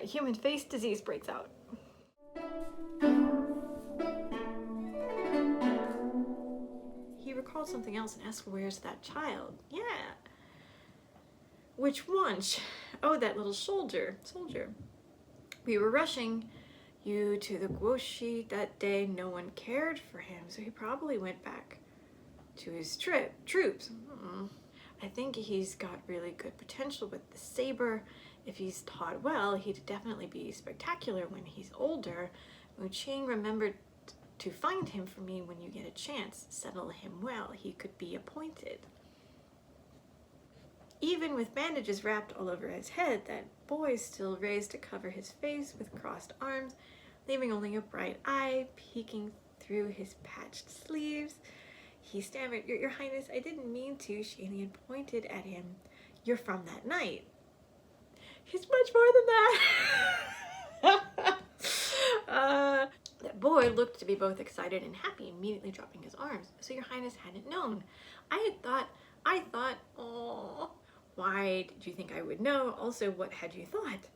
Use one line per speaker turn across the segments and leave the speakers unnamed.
human face disease breaks out. He recalled something else and asked, where's that child? Yeah. Which one? Oh, that little soldier. We were rushing you to the Guoxi that day. No one cared for him, so he probably went back to his troops. I think he's got really good potential with the saber. If he's taught well, he'd definitely be spectacular when he's older. Mu Qing remembered to find him for me when you get a chance. Settle him well. He could be appointed. Even with bandages wrapped all over his head, that boy still raised to cover his face with crossed arms, leaving only a bright eye peeking through his patched sleeves. He stammered, Your Highness, I didn't mean to. Xianxia pointed at him. You're from that night. He's much more than that. That boy looked to be both excited and happy, immediately dropping his arms. So Your Highness hadn't known. I thought, oh, why did you think I would know? Also, what had you thought?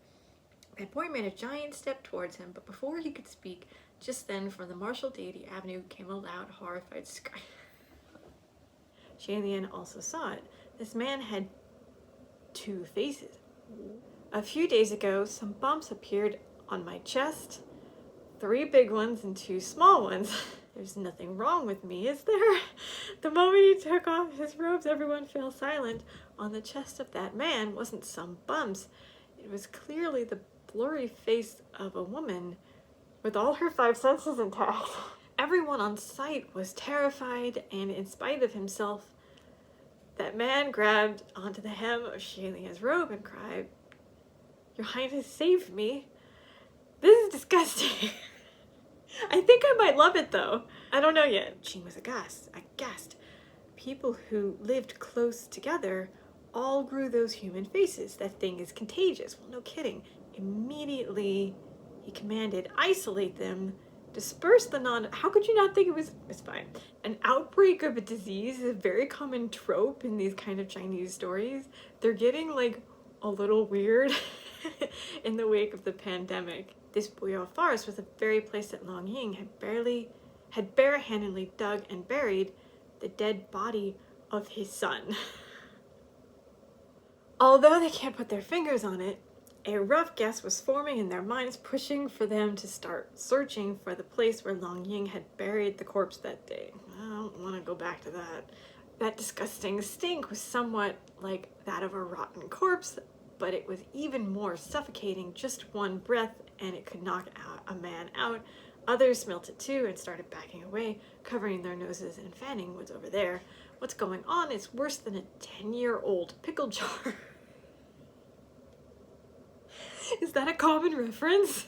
That boy made a giant step towards him, but before he could speak, just then from the martial deity avenue came a loud, horrified scream. Xianxia also saw it. This man had two faces. A few days ago, some bumps appeared on my chest. 3 big ones and 2 small ones. There's nothing wrong with me, is there? The moment he took off his robes, everyone fell silent. On the chest of that man wasn't some bumps. It was clearly the blurry face of a woman with all her 5 senses intact. Everyone on sight was terrified, and in spite of himself, that man grabbed onto the hem of Xianxia's robe and cried, Your Highness saved me. This is disgusting. I think I might love it though. I don't know yet. Qing was aghast. People who lived close together all grew those human faces. That thing is contagious. Well, no kidding. Immediately, he commanded, isolate them, disperse the how could you not think it was, it's fine. An outbreak of a disease is a very common trope in these kind of Chinese stories. They're getting like a little weird in the wake of the pandemic. This Buyao forest was the very place that Longying had barehandedly dug and buried the dead body of his son. Although they can't put their fingers on it, a rough guess was forming in their minds, pushing for them to start searching for the place where Longying had buried the corpse that day. I don't want to go back to that. That disgusting stink was somewhat like that of a rotten corpse, but it was even more suffocating. Just one breath and it could knock a man out. Others smelt it too and started backing away, covering their noses and fanning what's over there. What's going on is worse than a 10-year-old pickle jar. Is that a common reference?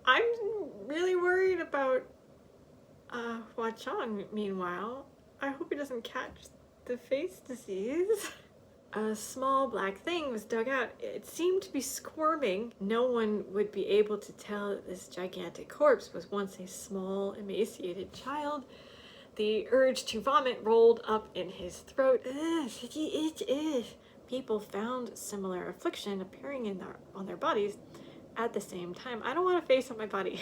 I'm really worried about Hua Chong, meanwhile. I hope he doesn't catch the face disease. A small black thing was dug out. It seemed to be squirming. No one would be able to tell that this gigantic corpse was once a small, emaciated child. The urge to vomit rolled up in his throat. People found similar affliction appearing on their bodies at the same time. I don't want a face on my body.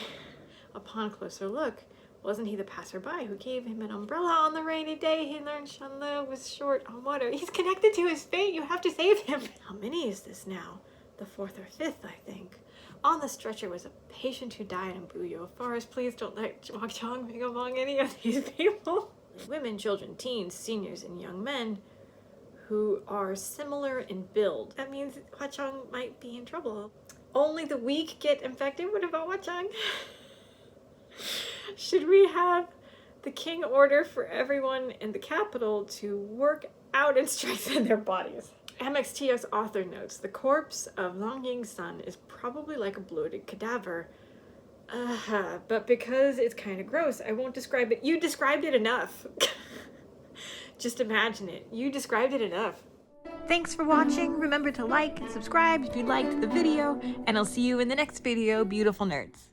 Upon closer look, wasn't he the passerby who gave him an umbrella on the rainy day he learned Shanle was short on water? He's connected to his fate. You have to save him. How many is this now? The 4th or 5th, I think. On the stretcher was a patient who died in Buyao Forest. Please don't let Hua Chong be among any of these people. Women, children, teens, seniors, and young men who are similar in build. That means Hua Chong might be in trouble. Only the weak get infected? What about Hua Chong? Should we have the king order for everyone in the capital to work out and strengthen their bodies? MXTX author notes, the corpse of Longying's son is probably like a bloated cadaver. But because it's kind of gross, I won't describe it. You described it enough. Just imagine it. You described it enough. Thanks for watching. Remember to like and subscribe if you liked the video, and I'll see you in the next video, beautiful nerds.